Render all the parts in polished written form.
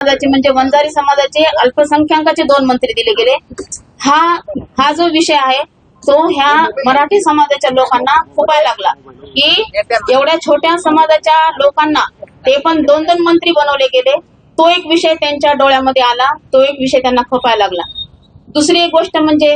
समाजाचे म्हणजे वंजारी समाजाचे अल्पसंख्याकाचे 2 मंत्री दिले गेले। हा जो विषय आहे तो ह्या मराठी समाजाच्या लोकांना खुपायला लागला की एवढ्या छोट्या समाजाच्या लोकांना ते पण 2-2 मंत्री बनवले गेले। तो एक विषय त्यांच्या डोळ्यामध्ये आला, तो एक विषय त्यांना खपायला लागला। दुसरी एक गोष्ट म्हणजे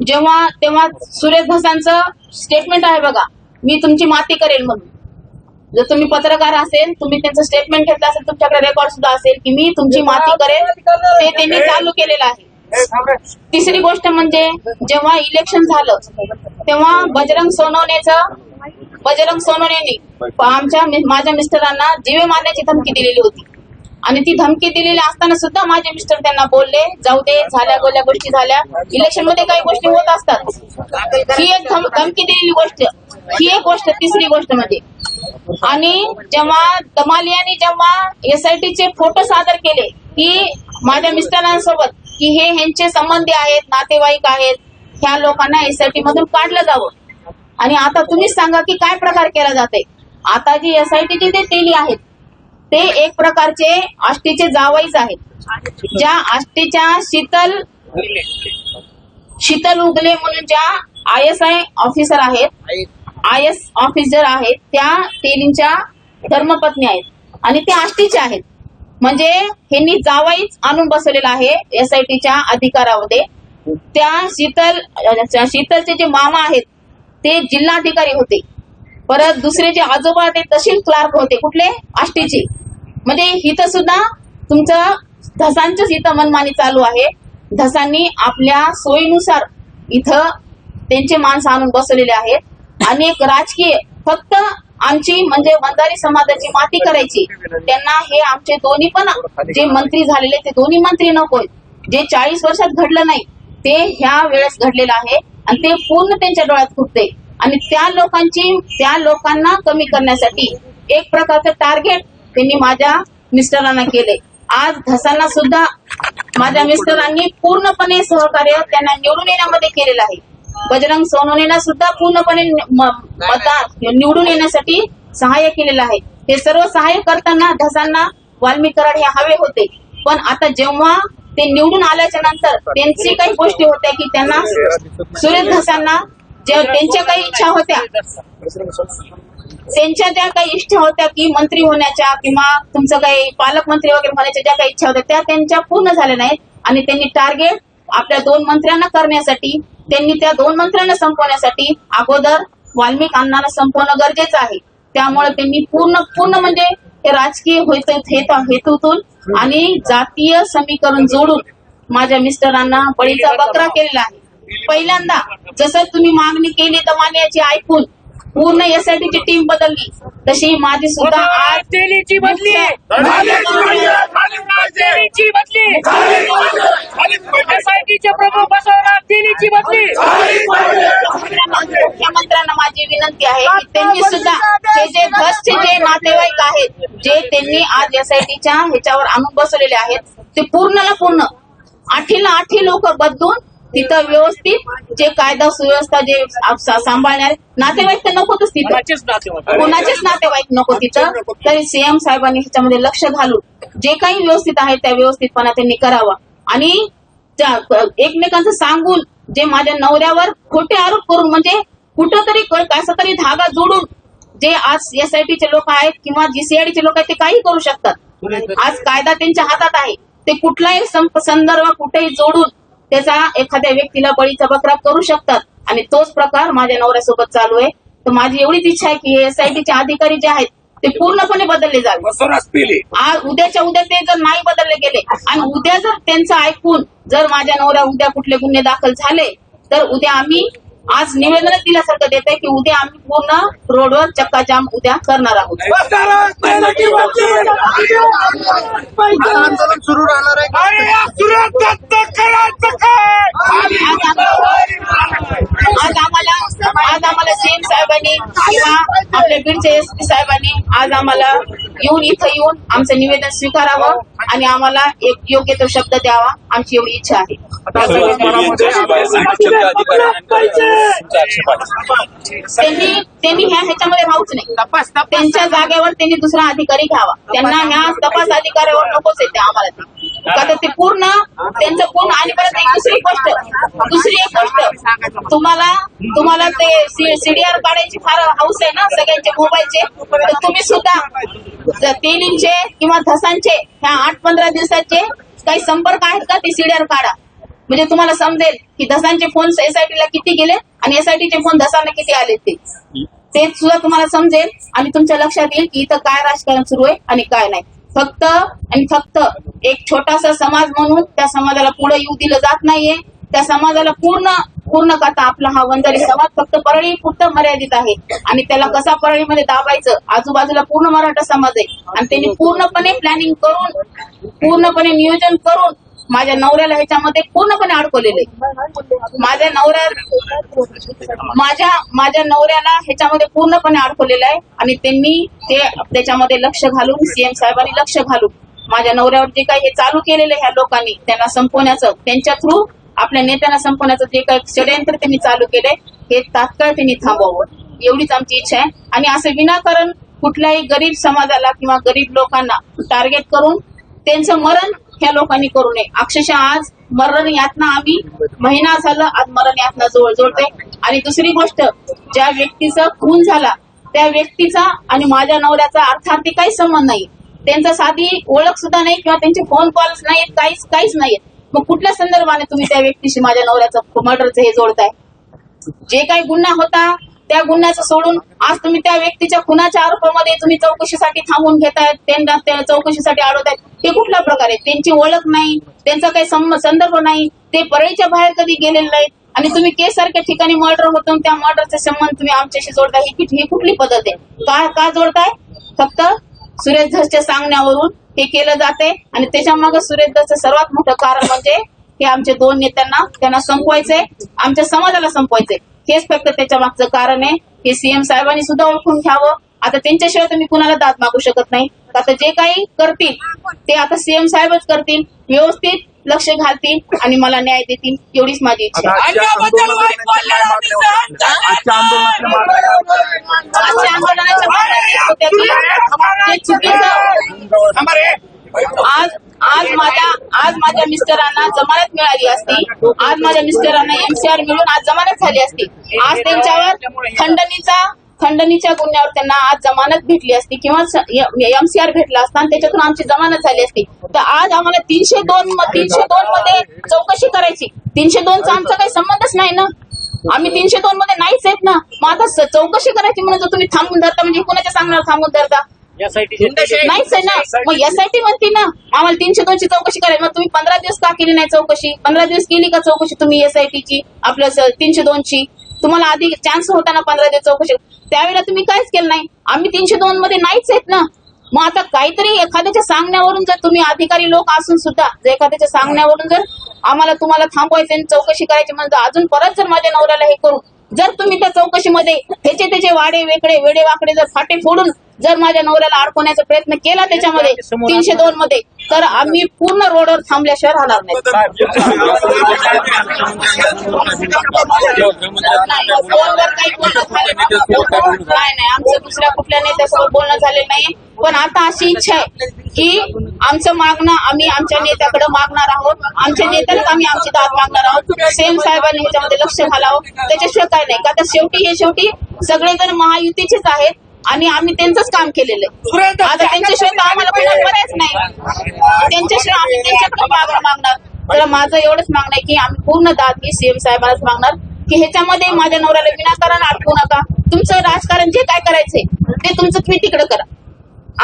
तेव्हा सुरेश धसांचं स्टेटमेंट आहे बघा, मी तुमची माती करेल म्हणून। जर तुम्ही पत्रकार असेल, तुम्ही त्यांचं स्टेटमेंट घेतलं असेल, तुमच्याकडे रेकॉर्ड सुद्धा असेल की मी तुमची माती करेल, ते त्यांनी चालू केलेलं आहे। तिसरी गोष्ट म्हणजे जेव्हा इलेक्शन झालं तेव्हा बजरंग सोनवणेने माझ्या मिस्टरांना जीवे मारण्याची धमकी दिलेली होती आणि ती धमकी दिलेली असताना सुद्धा माझे मिस्टर त्यांना बोलले जाऊ दे, झाल्या गोल्या गोष्टी झाल्या, इलेक्शन मध्ये काही गोष्टी होत असतात। ही एक धमकी दिलेली गोष्ट, ही एक गोष्ट। तिसरी गोष्ट म्हणजे आणि जेव्हा दमालियाने SIT चे फोटो सादर केले की माझ्या मिस्टरांसोबत की हे ह्यांचे संबंधी आहेत, नातेवाईक आहेत, ह्या लोकांना SIT मधून काढलं जावं। आणि आता तुम्हीच सांगा की काय प्रकार केला जाते। आता जी SIT चे ते तेली आहेत ते एक प्रकारचे आष्टीचे जावईच आहेत। ज्या आष्टीच्या शीतल उगले म्हणून ज्या ISI ऑफिसर आहेत, IS ऑफिसर आहेत, त्या तेलींच्या धर्मपत्नी आहेत आणि त्या आष्टीचे आहेत। म्हणजे ह्यांनी जावईच आणून बसवलेला आहे SITच्या अधिकारामध्ये। त्या शीतलचे जे मामा आहेत ते जिल्हाधिकारी होते, परत दुसरे जे आजोबा ते तहसील क्लार्क होते, कुठले आष्टीचे। म्हणजे इथं सुद्धा तुमचं धसांचंच इथं मनमानी चालू आहे। धसांनी आपल्या सोयीनुसार इथं त्यांचे माणसं आणून बसवलेले आहेत आणि एक राजकीय फक्त आमची म्हणजे वंजारी समाजाची माती करायची। त्यांना हे आमचे दोन्ही पण जे मंत्री झालेले ते दोन्ही मंत्री नकोय। जे 40 वर्षात घडलं नाही ते ह्या वेळेस घडलेलं आहे आणि ते पूर्ण त्यांच्या डोळ्यात खुपते आणि त्या लोकांना कमी करण्यासाठी एक प्रकारचं टार्गेट त्यांनी माझ्या मिस्टरांना केले। आज धसांना सुद्धा माझ्या मिस्टरांनी पूर्णपणे सहकार्य त्यांना निवडून येण्यामध्ये केलेलं आहे। बजरंग सोनवणेला सुद्धा पूर्णपणे निवडून येण्यासाठी सहाय्य केलेलं आहे। हे सर्व सहाय्य करताना धसांना वाल्मिक कराड हे हवे होते, पण आता जेव्हा ते निवडून आल्याच्या नंतर त्यांची काही गोष्टी होत्या की त्यांना सुरेश धसांना त्यांच्या काही इच्छा होत्या, त्यांच्या त्या काही इच्छा होत्या की मंत्री होण्याच्या किंवा तुमचं काही पालकमंत्री वगैरे होण्याच्या ज्या काही इच्छा होत्या त्या त्यांच्या पूर्ण झाल्या नाहीत आणि त्यांनी टार्गेट आपल्या 2 मंत्र्यांना करण्यासाठी, त्यांनी त्या 2 मंत्र्यांना संपवण्यासाठी अगोदर वाल्मिक अण्णांना संपवणं गरजेचं आहे। त्यामुळे त्यांनी पूर्ण म्हणजे हे राजकीय हेतूतून आणि जातीय समीकरण जोडून माझ्या मिस्टरांना बळीचा बकरा केलेला आहे। पहिल्यांदा जसं तुम्ही मागणी केली दमानियाची ऐकून पूर्ण SIT ची टीम बदलली, तशी माझी सुद्धा आज तेलीची बदली SITचे प्रमुख बसवणार तेलीची बदली। मुख्यमंत्र्यांना माझी विनंती आहे की त्यांनी सुद्धा हे जे धसचे जे नातेवाईक आहेत जे त्यांनी आज SITच्या ह्याच्यावर आणून बसवलेले आहेत ते पूर्णला पूर्ण 8 लोक बदलून तिथं व्यवस्थित जे कायदा सुव्यवस्था जे सांभाळणारे नातेवाईक तर नकोच तिथं, कोणाचेच नातेवाईक नको तिथं। तरी CM साहेबांनी ह्याच्यामध्ये लक्ष घालून जे काही व्यवस्थित आहे त्या व्यवस्थितपणा त्यांनी करावा आणि एकमेकांचं सांगून जे माझ्या नवऱ्यावर खोटे आरोप करून म्हणजे कुठंतरी कसा तरी धागा जोडून जे आज SITचे लोक आहेत किंवा GCIDचे लोक आहेत ते काही करू शकतात। आज कायदा त्यांच्या हातात आहे, ते कुठलाही संदर्भ कुठेही जोडून त्याचा एखाद्या व्यक्तीला बळीचा बकरा करू शकतात आणि तोच प्रकार माझ्या नवऱ्यासोबत चालू आहे। तर माझी एवढीच इच्छा आहे की हे SITचे अधिकारी जे आहेत ते पूर्णपणे बदलले जावे। आज उद्याच्या उद्या ते जर नाही बदलले गेले आणि उद्या जर त्यांचं ऐकून जर माझ्या नवऱ्या उद्या कुठले गुन्हे दाखल झाले तर उद्या आम्ही आज निवेदन दिल्यासारखं देत आहे की उद्या आम्ही पूर्ण रोडवर चक्काजाम उद्या करणार आहोत। आंदोलन सुरू राहणार आहे। आज आम्हाला CM साहेबांनी किंवा आपल्या बीडचे SP साहेबांनी आज आम्हाला इथं येऊन आमचं निवेदन स्वीकारावं आणि आम्हाला एक योग्य तो शब्द द्यावा, आमची एवढी इच्छा आहे। त्यांनी ह्याच्यामध्ये राहूच नाही. त्यांच्या जागेवर त्यांनी दुसरा अधिकारी घ्यावा. त्यांना ह्या तपास अधिकाऱ्यावर नकोच येते आम्हाला ते. का तर ते पूर्ण त्यांचं पूर्ण. आणि परत एक दुसरी एक गोष्ट तुम्हाला ते सीडीआर काढायची फार हौस आहे ना सगळ्यांचे मोबाईलचे. तर तुम्ही सुद्धा तेलींचे किंवा धसांचे ह्या 8-15 दिवसाचे काही संपर्क आहेत का ते सीडीआर काढा. म्हणजे तुम्हाला समजेल की धसांचे फोन एसआयटीला किती गेले आणि एसआयटीचे फोन धसांना किती आले ते सुद्धा तुम्हाला समजेल. आणि तुमच्या लक्षात येईल की इथं काय राजकारण सुरू आहे आणि काय नाही. फक्त एक छोटासा समाज म्हणून त्या समाजाला पुढे येऊ दिलं जात नाहीये. त्या समाजाला पूर्ण करता आपला हा वंजारी समाज फक्त परळी पुरतं मर्यादित आहे. आणि त्याला कसा परळीमध्ये दाबायचं, आजूबाजूला पूर्ण मराठा समाज आहे. आणि त्यांनी पूर्णपणे प्लॅनिंग करून पूर्णपणे नियोजन करून माझ्या नवऱ्याला ह्याच्यामध्ये पूर्णपणे अडकवलेले. माझ्या नवऱ्याला ह्याच्यामध्ये पूर्णपणे अडकवलेलं आहे. आणि त्यांनी ते त्याच्यामध्ये लक्ष घालून सीएम साहेबांनी लक्ष घालून माझ्या नवऱ्यावर जे काही हे चालू केलेलं ह्या लोकांनी त्यांना संपवण्याचं, त्यांच्या थ्रू आपल्या नेत्यांना संपवण्याचं जे काही षडयंत्र त्यांनी चालू केलंय हे तात्काळ त्यांनी थांबवावं एवढीच आमची इच्छा आहे. आणि असं विनाकारण कुठल्याही गरीब समाजाला किंवा गरीब लोकांना टार्गेट करून त्यांचं मरण ह्या लोकांनी करू नये. अक्षरशः आज मरण यातना आम्ही महिना झाला आज मरण यातना जोडतोय. आणि दुसरी गोष्ट, ज्या व्यक्तीचा खून झाला त्या व्यक्तीचा आणि माझ्या नवऱ्याचा अर्थार्थी काही संबंध नाही. त्यांचा साधी ओळख सुद्धा नाही किंवा त्यांचे फोन कॉल्स नाहीत, काहीच नाहीये. मग कुठल्या संदर्भाने तुम्ही त्या व्यक्तीशी माझ्या नवऱ्याचं मर्डरचं हे जोडताय? जे काही गुन्हा होता त्या गुन्ह्याचं सोडून आज तुम्ही त्या व्यक्तीच्या खुनाच्या आरोपामध्ये तुम्ही चौकशीसाठी थांबवून घेतायत, त्यांना चौकशीसाठी अडवतायत. हे कुठला प्रकार आहे? त्यांची ओळख नाही, त्यांचा काही संदर्भ नाही, ते परळीच्या बाहेर कधी गेलेले नाहीत. आणि तुम्ही केस सारख्या ठिकाणी मर्डर होतो त्या मर्डरचे संबंध तुम्ही आमच्याशी जोडताय. ही कुठली पद्धत आहे? का जोडताय? फक्त सुरेश धसच्या सांगण्यावरून हे केलं जाते. आणि त्याच्या मागे सुरेश धसचं सर्वात मोठं कारण म्हणजे हे आमचे 2 नेत्यांना त्यांना संपवायचंय, आमच्या समाजाला संपवायचंय. हेच फक्त त्याच्या मागचं कारण आहे. हे सीएम साहेबांनी सुद्धा ओळखून घ्यावं. आता त्यांच्याशिवाय तुम्ही कुणाला दाद मागू शकत नाही. आता जे काही करतील ते आता सीएम साहेबच करतील, व्यवस्थित लक्ष घालतील आणि मला न्याय देतील एवढीच माझी इच्छा आहे. आजच्या आंदोलनाच्या आज माझ्या मिस्टरांना जमानत मिळाली असती, आज माझ्या मिस्टरांना एमसीआर मिळून आज जमानत झाली असती. आज त्यांच्यावर खंडणीच्या गुन्ह्यावर त्यांना आज जमानत भेटली असती किंवा एमसीआर भेटला असता आणि त्याच्यातून आमची जमानत झाली असती. तर आज आम्हाला 302 मध्ये चौकशी करायची. 302चा आमचा काही संबंधच नाही ना. आम्ही 302 मध्ये नाहीच आहेत ना. मग आता चौकशी करायची म्हणून जर तुम्ही थांबून धरता म्हणजे कुणाच्या सांगणार थांबून धरता? नाहीच आहे ना. मग एसआयटी म्हणते ना आम्हाला 302ची चौकशी करायची. मग तुम्ही 15 दिवस का केली नाही चौकशी? 15 दिवस केली का चौकशी तुम्ही एसआयटीची आपल्या 302ची? तुम्हाला आधी चान्स होता ना 15 दिवस चौकशी, त्यावेळेला तुम्ही काहीच केलं नाही. आम्ही 302 मध्ये नाहीच आहेत ना. मग आता काहीतरी एखाद्याच्या सांगण्यावरून जर तुम्ही अधिकारी लोक असून सुद्धा जर एखाद्याच्या सांगण्यावरून जर आम्हाला तुम्हाला थांबवायचं आणि चौकशी करायची म्हणजे अजून परत जर माझ्या नवऱ्याला हे करून जर तुम्ही त्या चौकशीमध्ये त्याचे वेडे वाकडे जर फाटे फोडून जर माझ्या नवऱ्याला अडकवण्याचा प्रयत्न केला त्याच्यामध्ये 302 मध्ये तर आम्ही पूर्ण रोडवर थांबल्याशिवाय राहणार नाही. आमचं दुसऱ्या कुठल्या नेत्यासोबत बोलणं झालेलं नाही. पण आता अशी इच्छा आहे की आमचं मागणं आम्ही आमच्या नेत्याकडे मागणार आहोत. आमच्या नेत्यालाच आम्ही आमची दाद मागणार आहोत. सीएम साहेबांनी ह्याच्यामध्ये लक्ष घालावं. त्याच्याशिवाय काय नाही. का तर शेवटी सगळेजण महायुतीचेच आहेत आणि आम्ही त्यांचंच काम केलेलं आहे. आता त्यांच्याशिवाय आम्हाला कोणाला पर्यायच नाही. त्यांच्याशिवाय आम्ही त्यांच्याकडे मागणार. तर माझं एवढंच मागणं आहे की आम्ही पूर्ण दाद ही सीएम साहेबांनाच मागणार की ह्याच्यामध्ये माझ्या नवऱ्याला विनाकारण अडकू नका. तुमचं राजकारण जे काय करायचंय ते तुमचं तुम्ही तिकडे करा.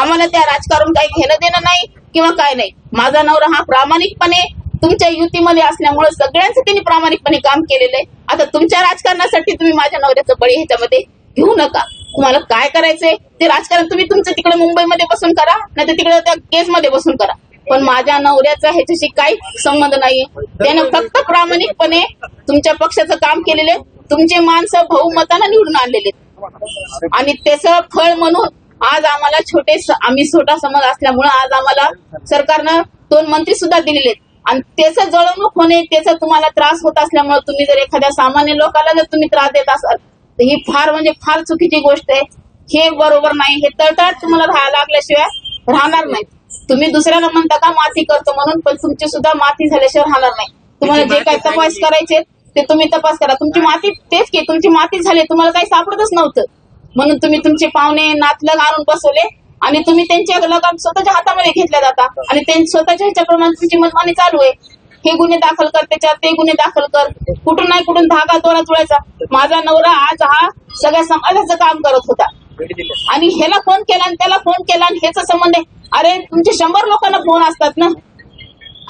आम्हाला त्या राजकारण काही घेणं देणं नाही किंवा काय नाही. माझा नवरा हा प्रामाणिकपणे तुमच्या युतीमध्ये असल्यामुळे सगळ्यांचं त्यांनी प्रामाणिकपणे काम केलेलं आहे. आता तुमच्या राजकारणासाठी तुम्ही माझ्या नवऱ्याचं बळी ह्याच्यामध्ये घेऊ नका. तुम्हाला काय करायचंय ते राजकारण तुम्ही तुमचं तिकडे मुंबईमध्ये बसून करा, नाही तर तिकडे त्या केसमध्ये बसून करा. पण माझ्या नवऱ्याचा ह्याच्याशी काहीच संबंध नाहीये. त्यानं फक्त प्रामाणिकपणे तुमच्या पक्षाचं काम केलेलं आहे. तुमचे माणसं बहुमतानं निवडून आणलेले आणि त्याचं फळ म्हणून आज आम्हाला आम्ही छोटा समाज असल्यामुळे आज आम्हाला सरकारनं 2 मंत्री सुद्धा दिलेले आहेत. आणि त्याचं जळवणूक होणे, त्याचा तुम्हाला त्रास होत असल्यामुळे तुम्ही जर एखाद्या सामान्य लोकांना जर तुम्ही त्रास देत असाल तर ही फार म्हणजे फार चुकीची गोष्ट आहे. हे बरोबर नाही. हे तळतळाट तुम्हाला राहायला लागल्याशिवाय राहणार नाही. तुम्ही दुसऱ्याला म्हणता का माती करतो म्हणून, पण तुमची सुद्धा माती झाल्याशिवाय राहणार नाही. तुम्हाला जे काही तपास करायचे ते तुम्ही तपास करा. तुमची माती तेच की तुमची माती झाली, तुम्हाला काही सापडतच नव्हतं म्हणून तुम्ही तुमचे पाहुणे नातलग आणून बसवले आणि तुम्ही त्यांच्या लगाम स्वतःच्या हातामध्ये घेतल्या जाता आणि स्वतःच्या ह्याच्याप्रमाणे तुमची मनमानी चालू आहे. हे गुन्हे दाखल कर, त्याच्यात ते गुन्हे दाखल कर, कुठून नाही कुठून धागा दोरा जुळायचा. माझा नवरा आज हा सगळ्या समाजाचं काम करत होता आणि ह्याला फोन केला आणि त्याला फोन केला आणि ह्याचा संबंध आहे. अरे तुमचे 100 लोकांना फोन असतात ना,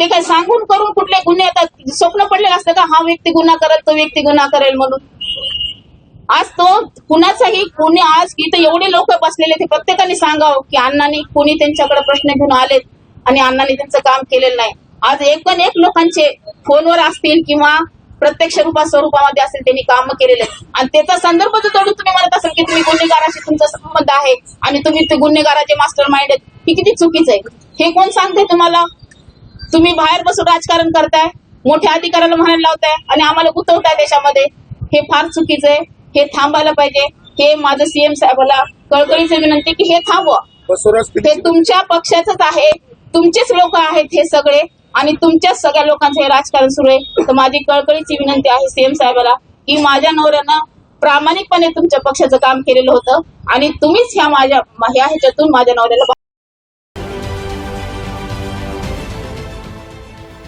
ते काय सांगून करून कुठले गुन्हे येतात. स्वप्न पडलेलं असतं का हा व्यक्ती गुन्हा करेल, तो व्यक्ती गुन्हा करेल म्हणून. आज तो कुणाचाही कोणी आज इथं एवढे लोक बसलेले ते प्रत्येकाने सांगावं की अण्णांनी कोणी त्यांच्याकडे प्रश्न घेऊन आलेत आणि अण्णांनी त्यांचं काम केलेलं नाही. आज एकूण एक लोकांचे फोनवर असतील किंवा प्रत्यक्ष स्वरूपामध्ये असेल त्यांनी काम केलेले आणि त्याचा संदर्भ जर तोडून तुम्ही म्हणत असाल की तुम्ही गुन्हेगाराशी तुमचा संबंध आहे आणि तुम्ही ते गुन्हेगाराचे मास्टर माइंड आहेत, ही किती चुकीचं आहे. हे कोण सांगते तुम्हाला? तुम्ही बाहेर बसून राजकारण करताय, मोठ्या अधिकाऱ्याला म्हणायला लावताय आणि आम्हाला गुंतवताय देशामध्ये. हे फार चुकीचं आहे. हे थांबायला पाहिजे. हे माझं सीएम साहेबाला कळकळीची विनंती की हे थांबवा. ते तुमच्या पक्षाचंच आहे, तुमचेच लोक आहेत हे सगळे आणि तुमच्याच सगळ्या लोकांचं हे राजकारण सुरू आहे. तर माझी कळकळीची विनंती आहे सीएम साहेबाला की माझ्या नवऱ्यानं प्रामाणिकपणे तुमच्या पक्षाचं काम केलेलं होतं आणि तुम्हीच ह्या ह्याच्यातून माझ्या नवऱ्याला.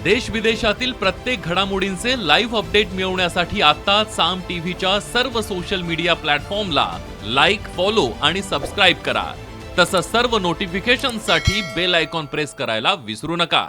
देश विदेशातील प्रत्येक घडामोडींचे लाईव्ह अपडेट मिळवण्यासाठी आता साम टीव्हीच्या सर्व सोशल मीडिया प्लॅटफॉर्मला लाईक, फॉलो आणि सबस्क्राईब करा. तसंच सर्व नोटिफिकेशनसाठी बेल आयकॉन प्रेस करायला विसरू नका.